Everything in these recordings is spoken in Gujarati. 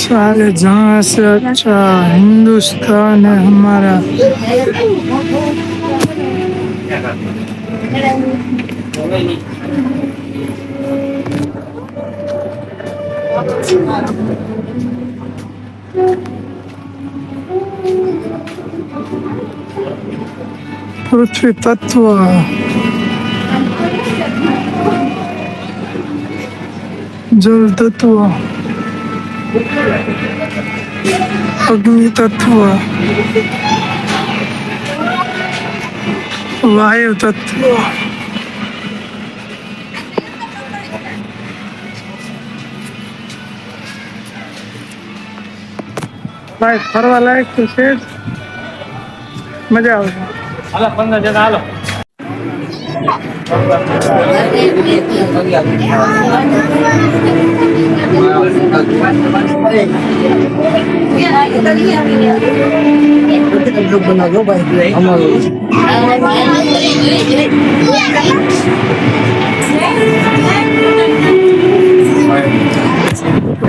साले जहाँ से अच्छा हिंदुस्तान है हमारा। पृथ्वी तत्व, जल तत्व, अग्नि तत्व, वायु तत्व, भाई फरवा लायक तो છે મજા આવશે। હાલો 15 જણા હાલો।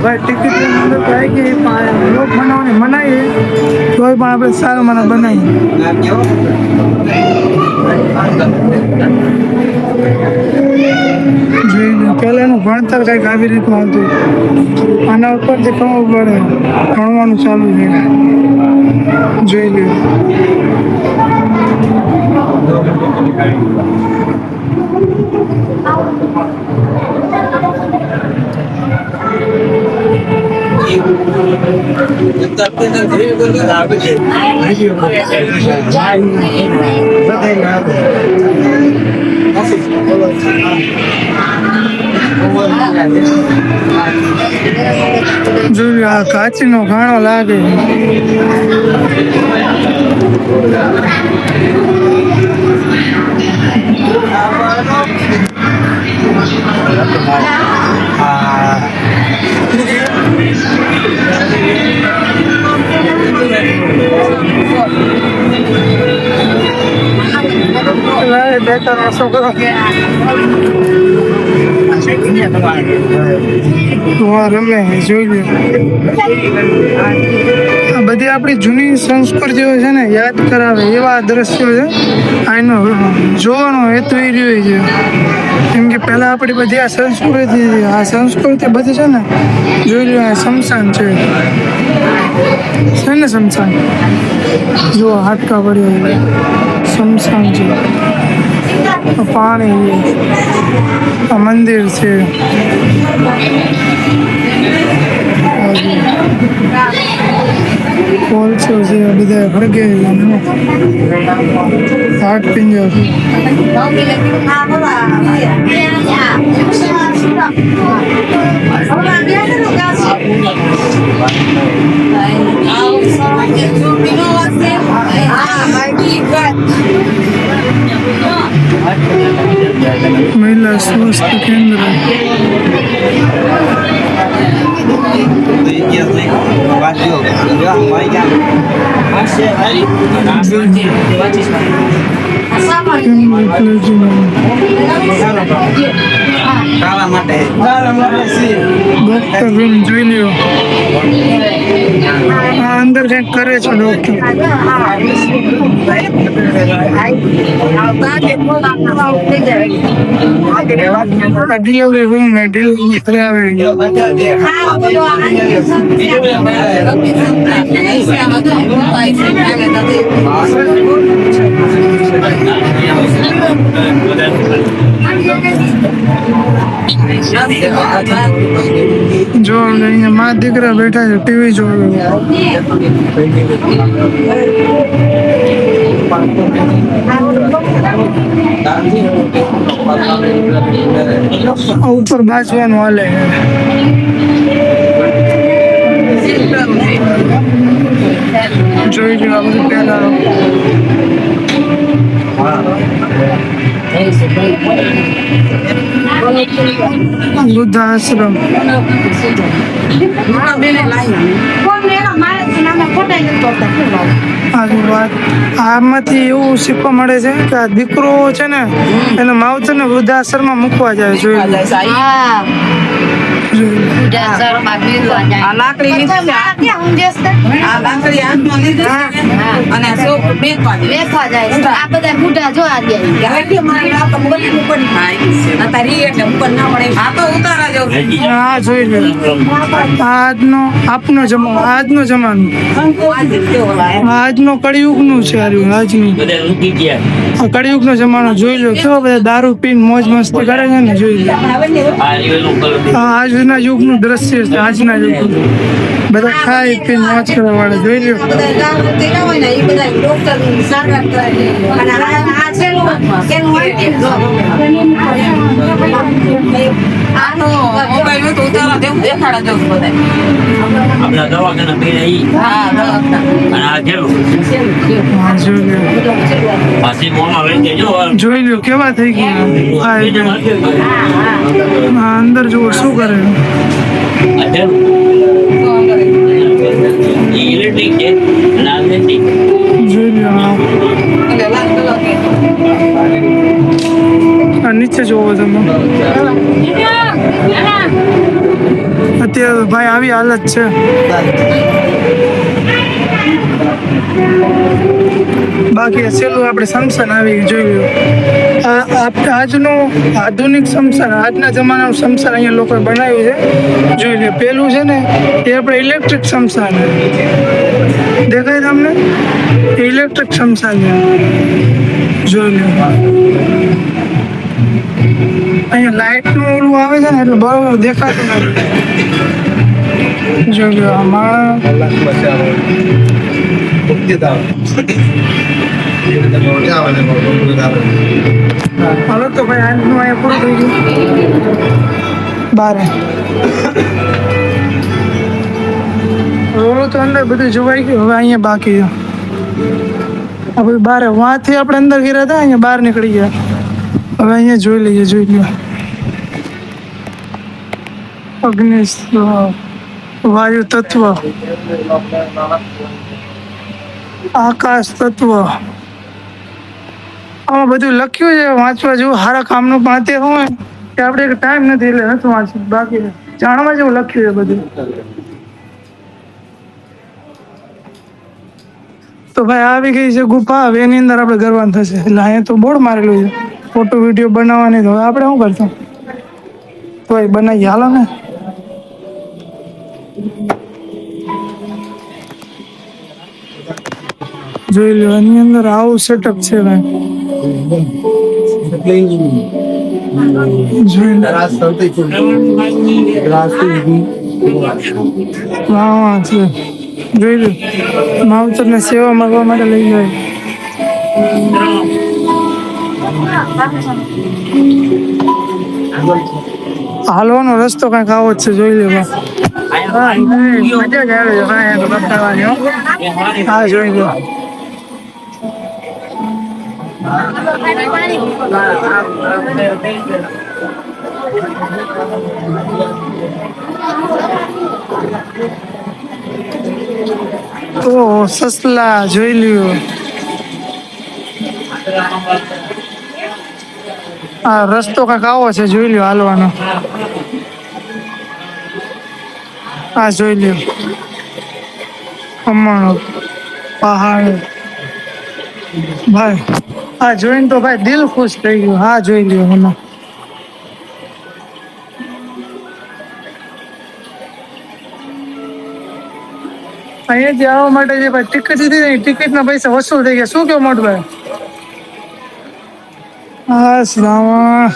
भाई टिकट आएगी लोग बनाने मनाइए तो आप सारा मना बनाइए। પહેલાનું ભણતર કંઈક આવી રીતનું હતું, આના ઉપરથી ખબર પડે ભણવાનું ચાલુ છે, જોઈ લ્યો। જોયું આ કાચીનો ઘાણો લાગે। રમે જોઈ લો, આ બધી આપણી જૂની સંસ્કૃતિઓ છે ને યાદ કરાવે એવા દ્રશ્યો છે। આનો જોવાનો હેતુ એ રહ્યો છે કેમ કે પહેલા આપણી બધી આ સંસ્કૃતિ બધી છે ને જોઈ લો। આ શમશાન છે ને શમશાન જો હાડકા પડ્યો શમશાન છે, પાણી આ મંદિર છે, કોલસો છે, બધા હળગે હાથ પિંજર છે। महिला स्वास्थ्य केंद्र डॉक्टर रूम જોઈ લ્યો। અંદર કંઈક કરે છે ડોક્ટર। ડિલિવરી રૂમ ને ડિલિવરી કરાવે। જો અહીંયા મા દીકરા બેઠા છે ટીવી જોવે। ઉપર બાજવાનું હાલે જોઈ લો આ બધું પહેલા વૃદ્ધાશ્રમ. આમાંથી એવું શીખવા મળે છે કે આ દીકરો છે ને એના માવતર ને વૃદ્ધાશ્રમમાં મૂકવા જાય જોઈએ. હા જોઈ લો આજનો આપનો જમાનો આજનો કળિયુગ નું છે આજનું આ કળિયુગ નો જમાનો જોઈ લો કેવો બધા દારૂ પીને મોજ મસ્તી કરે છે ને જોઈ લો. આજના યુગ નું દ્રશ્ય છે આજના યુગ બધા ખાઈ પીને મોજ કરવા વાળા જોઈ લો. જોઈ લો કેવા થઈ ગયા અંદર જુઓ શું કરે જોઈ લો. નીચે જોવો તમે અત્યારે ભાઈ આવી હાલત છે. બાકી છેલ્લું આપણે સમસન આવી જોઈ લો. આજનું આધુનિક સમસન આજના જમાનાનું સમસન અહીંયા લોકોએ બનાવ્યું છે જોઈ લો. પેલું છે ને એ આપણે ઇલેક્ટ્રિક સમસાન દેખાય તમને ઇલેક્ટ્રિક સમસાન જોઈ લો. અહીંયા લાઇટ નું ઓલું આવે છે ને એટલે બરોબર દેખાતું નથી જોઈ લો. આમાં હાલો તો ભાઈ આજનું અહીંયા પૂરું થઈ ગયું. બારે રોલો તો અંદર બધું જોવાઈ ગયું. હવે અહીંયા બાકી છે આ બધું બારે. વાંથી આપણે અંદર ગયા હતા અહીંયા બહાર નીકળી ગયા. હવે અહીંયા જોઈ લઈએ જોઈ લો. અગ્નિ વાયુ તત્વ આકાશ તત્વ આમાં બધું લખ્યું છે વાંચવા જેવું સારા કામનું. પણ અત્યારે હોય કે આપણે ટાઈમ નથી એટલે નથી વાંચ્યું. બાકી જાણવા જેવું લખ્યું છે બધું. તો ભાઈ આવી ગઈ છે ગુફા. હવે એની અંદર આપણે ગરવાનું થશે. એટલે અહીંયા તો બોર્ડ મારેલું છે ફોટો વિડીયો બનાવવાની. તો આપણે શું કરશું તો બનાવી હાલો ને. જોઈ લો એની અંદર આવું સેટઅપ છે ભાઈ. જોઈ લો હા છે જોઈ લો. માવતર ને સેવા માંગવા માટે લઈ જાય. હાલવાનો રસ્તો કઈક આવો જ છે જોઈ લો. મજા જ આવે છે હા જોઈ લો. ઓ સસલા જોઈ લ્યો. આ રસ્તો કાંક આવો છે જોઈ લ્યો હાલવાનો. આ જોઈ લ્યો ખમણો પહાડ ભાઈ. આ જોઈને તો ભાઈ દિલ ખુશ થઈ ગયું. હા જોઈ લ્યો હમણાં અહીંયાથી આવવા માટે જે ભાઈ ટિકિટ લીધી ને ટિકિટના પૈસા વસૂલ થઈ ગયા. શું કેવું મોટભાઈ? હા શ્રાવણ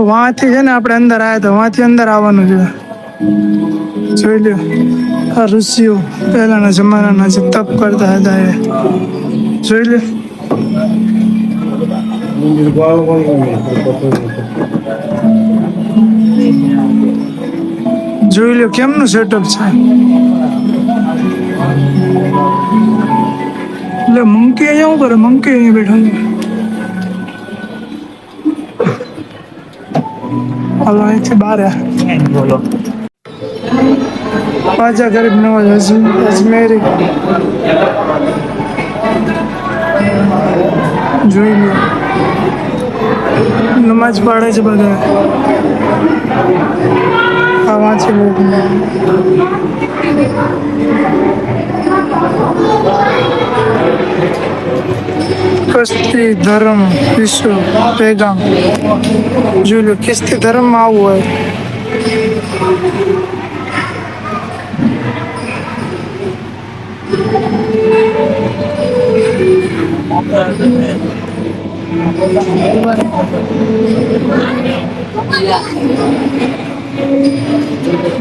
વાંથી છે ને આપણે અંદર આવ્યા તો વાંથી અંદર આવવાનું છે. જોઈ લ્યો આ ઋષિઓ પહેલાના જમાનાના જે તપ કરતા હતા એ જોઈ લ્યો. જોઈ લ્યો કેમનું સેટઅપ છે. એટલે મંકી અહીંયા શું કરે? મંકી અહીંયા બેઠો છે. હાલો અહીંથી બહાર બોલો. પાજા ગરીબ નવાજ અજમેરી જોઈ લો, નમાજ પાડે છે બધા. આ વાંચી લો. કસ્તી ધર્મ વિશ્વ પેગામ જોઈ લો. કિસ્તી ધર્મમાં આવું હોય.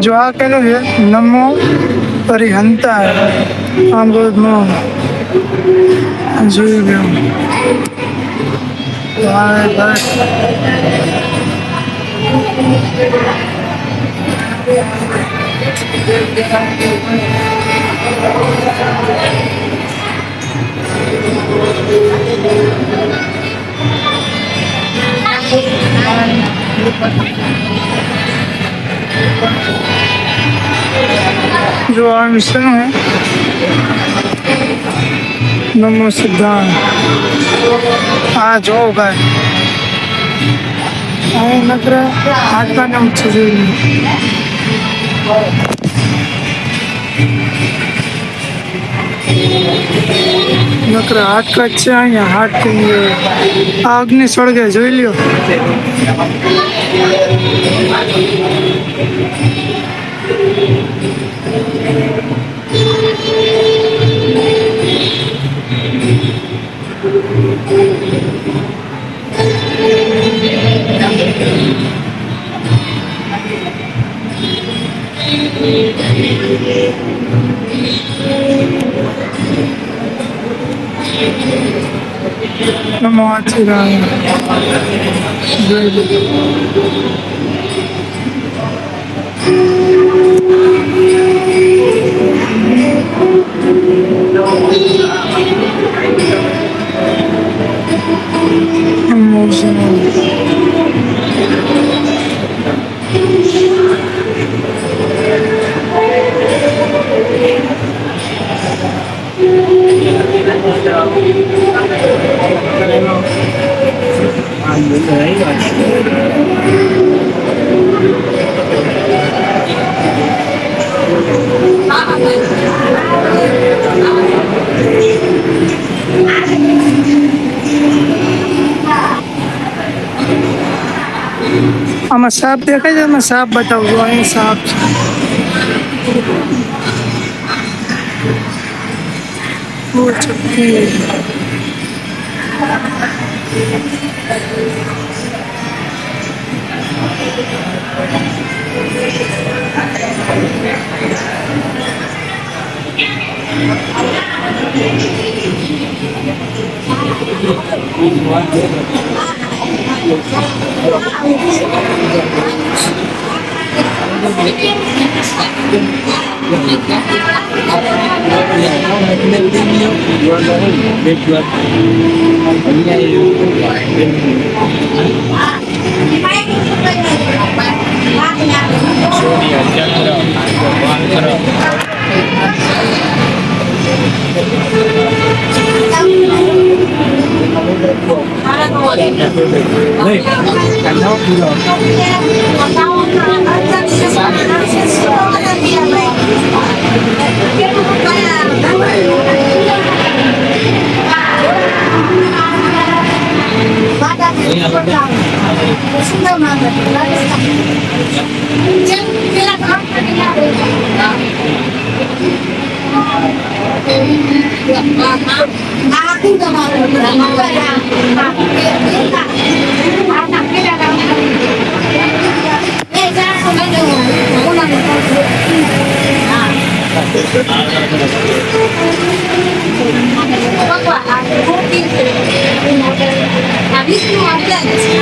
जो आ कहलो है नमो परिहंता है आम बहुत नो જોઈ ગયો. जो आ मिशन है नमो सिद्धांत. हाँ जो भाई नगर हाथ का नाम નકરા હાડકા જ છે અહીંયા. હાડ આ અગ્નિ સળગે જોઈ લ્યો. નમો આચિરાય આમાં સાપ દેખાય છે. આમાં સાપ બતાવજો. અહીં સાપ છે. Habis itu ada kita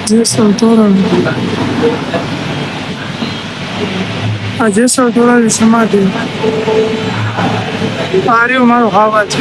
Jesal તોરણ આ જેસલ તોરણની સમાધિ આ રહ્યો મારો હાવા છે.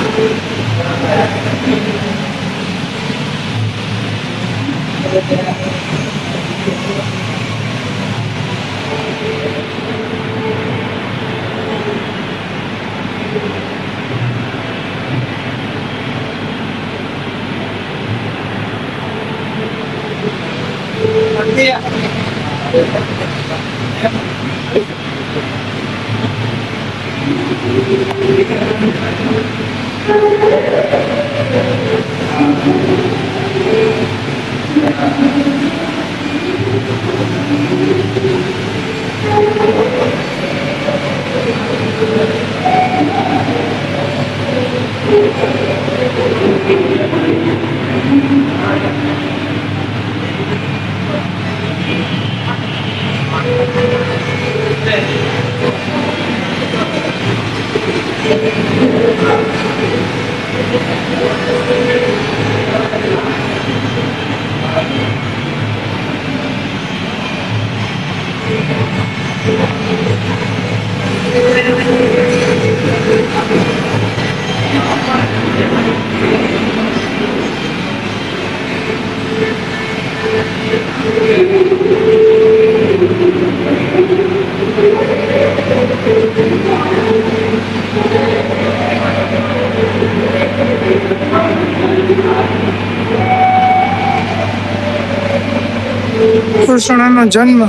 કૃષ્ણનો જન્મ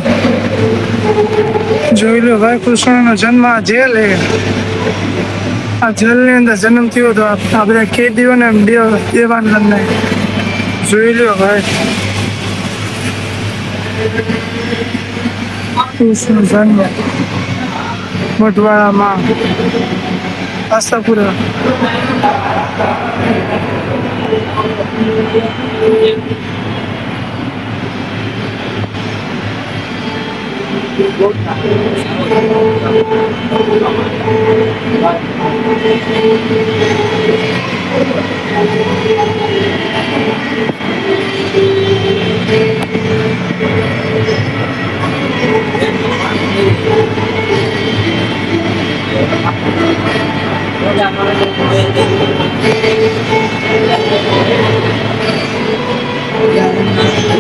જોઈ લો ભાઈ. કૃષ્ણનો જન્મ આ જેલ હે. આ જેલની અંદર જન્મ થયો હતો. આ બધા કેદીઓને દેવાન લગ્ન જોઈ લો ભાઈ. કૃષ્ણ જન્મ મઢવાળામાં આશાપુરા.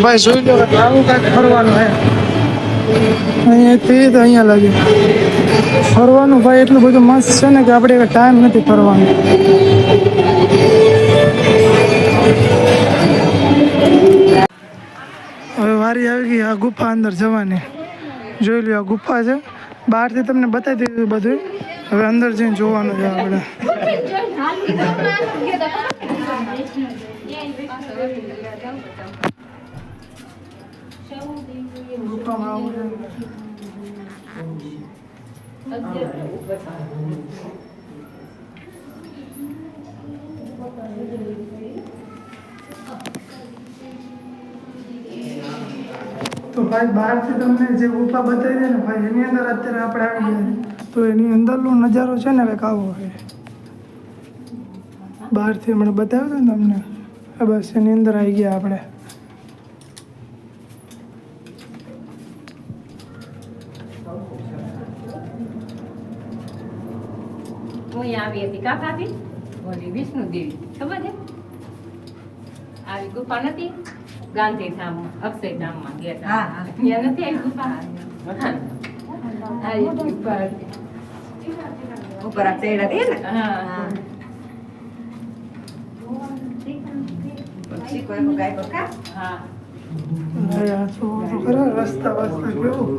ભાઈ જોઈ લો આવું કાંઈક ફરવાનું હે અહીંયાથી તો અહીંયા લાગે ફરવાનું ભાઈ. એટલું બધું મસ્ત છે ને કે આપણે ટાઈમ નથી ફરવાનો. હવે વારી આવી ગઈ આ ગુફા અંદર જવાની. જોઈ લો આ ગુફા છે. બહારથી તમને બતાવી દીધું બધું. હવે અંદર જઈને જોવાનું છે આપણે. ગુફામાં આવું છે. તો ભાઈ બહારથી તમને જે ગુફા બતાવી દે ને ભાઈ એની અંદર અત્યારે આપણે આવી ગયા. તો એની અંદરનો નજારો છે ને કંઈક આવો હોય. બહારથી મને બતાવ્યું ને તમને બસ એની અંદર આવી ગયા આપણે. હું આવી હતી કા ભાભી ઓલી વિષ્ણુ દેવી ખબર છે આવી ગુફા નથી ગાંધીધામ અક્ષયધામમાં ગયા હતા ત્યાં નથી આવી ગુફા આવી ગુફા ઉપર આ ચેડા દે ને હા પછી કોઈ ગાય બકા હા રસ્તા વસ્તા કેવું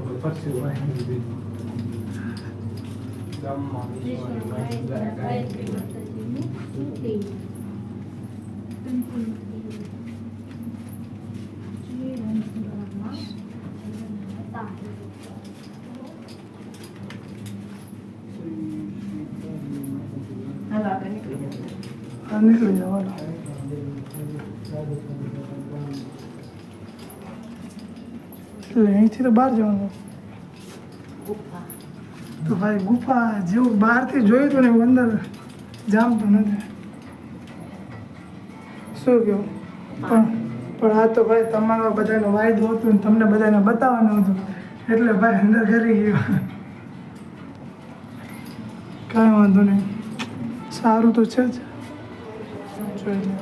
નીકળી જવાનું. એટલે અહીંથી તો બહાર જવાનું. તો ભાઈ ગુફા જેવું બહારથી જોયું હતું ને એવું અંદર જામતું નથી. શું કહ્યું? પણ આ તો ભાઈ તમારો બધાનો વાયદો હતો ને તમને બધાને બતાવવાનું હતું એટલે ભાઈ અંદર કરી ગયો. કાંઈ વાંધો નહીં, સારું તો છે જ. જોઈ લો.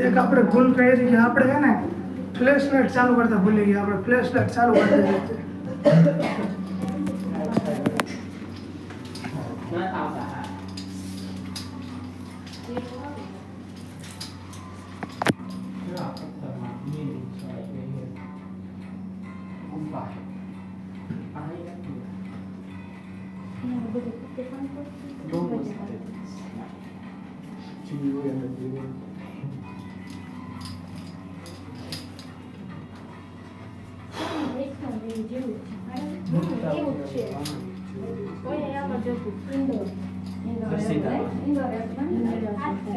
એક આપણે ભૂલ કરી કે આપણે છે ને ફ્લેશ લાઇટ ચાલુ કરતા ભૂલી ગયા. આપણે ફ્લેશ લાઇટ ચાલુ કરી દીધી.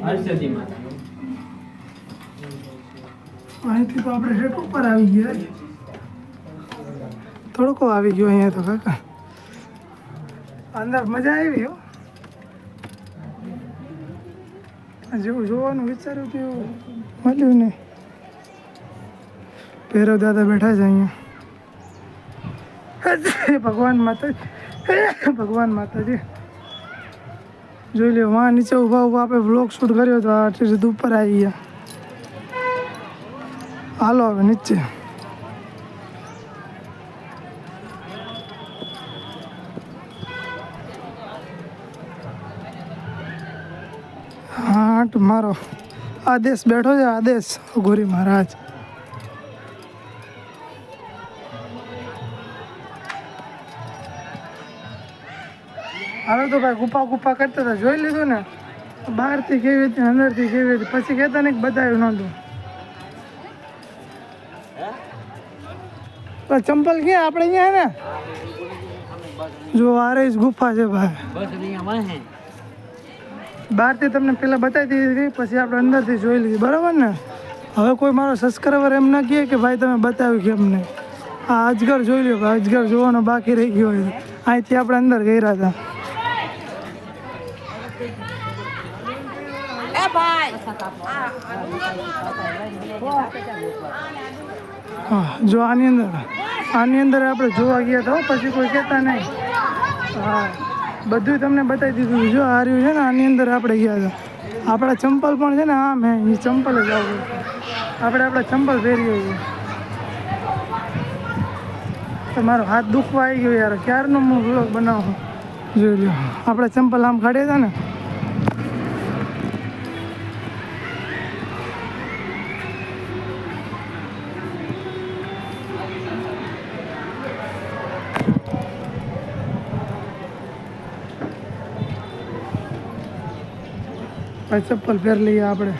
હર્ષદી માતા અહીંથી તો આપણે હેઠ ઉપર આવી ગયા થોડોકો આવી ગયો અહીંયા તો કાકા અંદર મજા આવી હો જેવું જોવાનું વિચાર્યું હતું એવું મળ્યું નહીં ભૈરવ દાદા બેઠા છે અહીંયા ભગવાન માતાજી જોઈ લ્યો વાં નીચે ઊભા ઊભા આપણે વ્લોગ શૂટ કર્યો તો આટલી સુધી ઉપર આવી ગયા હાલો હવે નીચે હા મારો આદેશ બેઠો છે આદેશ ગોરી મહારાજ હવે તો ભાઈ ગુફા ગુફા કરતા હતા જોઈ લીધું ને બહારથી કેવી હતી અંદરથી કેવી હતી પછી કહેતા ને બતાવ્યું નહોતું ચંપલ ક્યાં આપણે અહીંયા ને જો આ રહી ગુફા છે ભાઈ બહારથી તમને પહેલાં બતાવી દીધી પછી આપણે અંદરથી જોઈ લીધી બરાબર ને હવે કોઈ મારો સબસ્ક્રાઈબર એમ ના કહે કે ભાઈ તમે બતાવ્યું કેમ નહીં આ અજગર જોઈ લ્યો ભાઈ અજગર જોવાનો બાકી રહી ગયો હોય અહીંથી આપણે અંદર ગયા હતા હા જો આની અંદર આપણે જોવા ગયા હતા પછી કોઈ કહેતા નહીં હા બધું તમને બતાવી દીધું જો આ રહ્યું છે ને આની અંદર આપણે ગયા હતા આપણા ચંપલ પણ છે ને હા મેં એ ચંપલ જ આવું આપણે આપણા ચંપલ પહેરીએ છીએ તમારો હાથ દુખવા આવી ગયો યાર ક્યારનો હું વ્લોગ બનાવું જોઈ લો આપણે ચંપલ આમ કાઢ્યા હતા ને ચપ્પલ પહેર લઈએ આપણે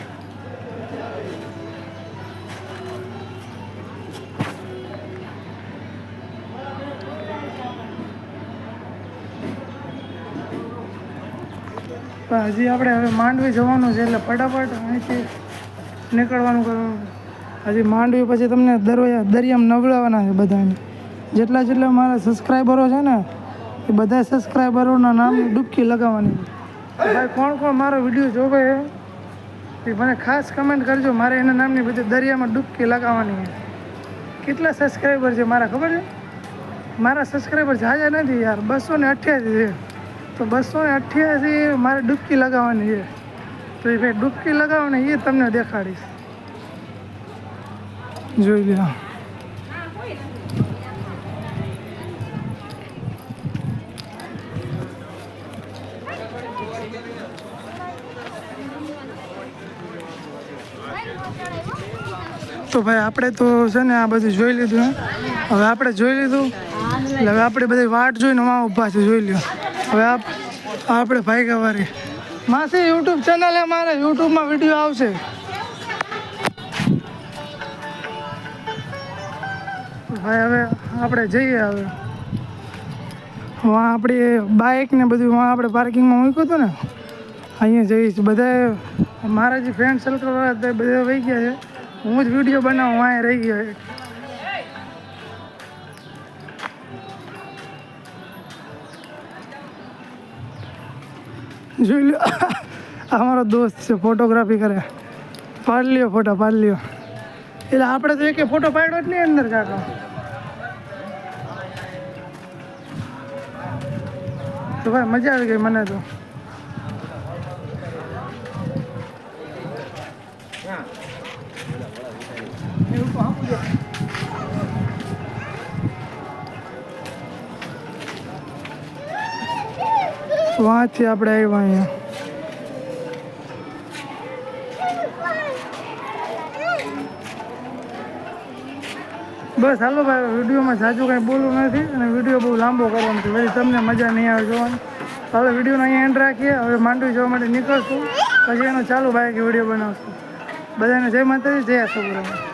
હજી આપણે હવે માંડવી જવાનું છે એટલે ફટાફટ અહીંથી નીકળવાનું કરવાનું હજી માંડવી પછી તમને દરિયામાં નવડાવવાના છે બધાને જેટલા મારા સબસ્ક્રાઈબરો છે ને એ બધા સબસ્ક્રાઈબરોના નામની ડૂબકી લગાવવાની છે ભાઈ કોણ મારો વિડીયો જોવે એ મને ખાસ કમેન્ટ કરજો મારે એના નામની બધી દરિયામાં ડૂબકી લગાવવાની છે કેટલા સબસ્ક્રાઈબર છે મારા ખબર છે મારા સબસ્ક્રાઈબર જાજા નથી યાર 288 છે તો 288 મારે ડૂબકી લગાવવાની છે તો એ ભાઈ ડૂબકી લગાવવાની એ તમને દેખાડીશ જોઈ લો તો ભાઈ આપણે તો છે ને આ બધું જોઈ લીધું હવે આપણે જોઈ લીધું એટલે હવે આપણે બધી વાટ જોઈને માં ઊભા છે જોઈ લ્યો હવે આપણે ભાઈ વારી માસી યુટ્યુબ ચેનલ એ મારે યુટ્યુબમાં વિડીયો આવશે ભાઈ હવે આપણે જઈએ હવે આપણી બાઇક ને બધું આપણે પાર્કિંગમાં મૂક્યું હતું ને અહીંયા જઈશ બધા મારા જે ફ્રેન્ડ સર્કલ વાળા બધા વહી ગયા છે હું જ વિડીયો બનાવું અહીંયા રહી ગયો જોઈ લો અમારો દોસ્ત છે ફોટોગ્રાફી કરે પાડી લ્યો ફોટો પાડી લ્યો એટલે આપણે તો એક ફોટો પાડ્યો જ નહીં અંદર કાકા તો ભાઈ મજા આવી ગઈ મને તો વાંચી આપણે આવ્યા અહીંયા બસ હાલો ભાઈ વિડીયોમાં સાચું કાંઈ બોલવું નથી અને વિડીયો બહુ લાંબો કરવાનો છે પછી તમને મજા નહીં આવે જોવાની હાલો વિડીયોનો અહીંયા એન્ડ રાખીએ. હવે માંડવી જવા માટે નીકળશું, પછી એનો ચાલુ બાઈક વિડીયો બનાવશું. બધાને જય માતાજી, જય આશાપુરા.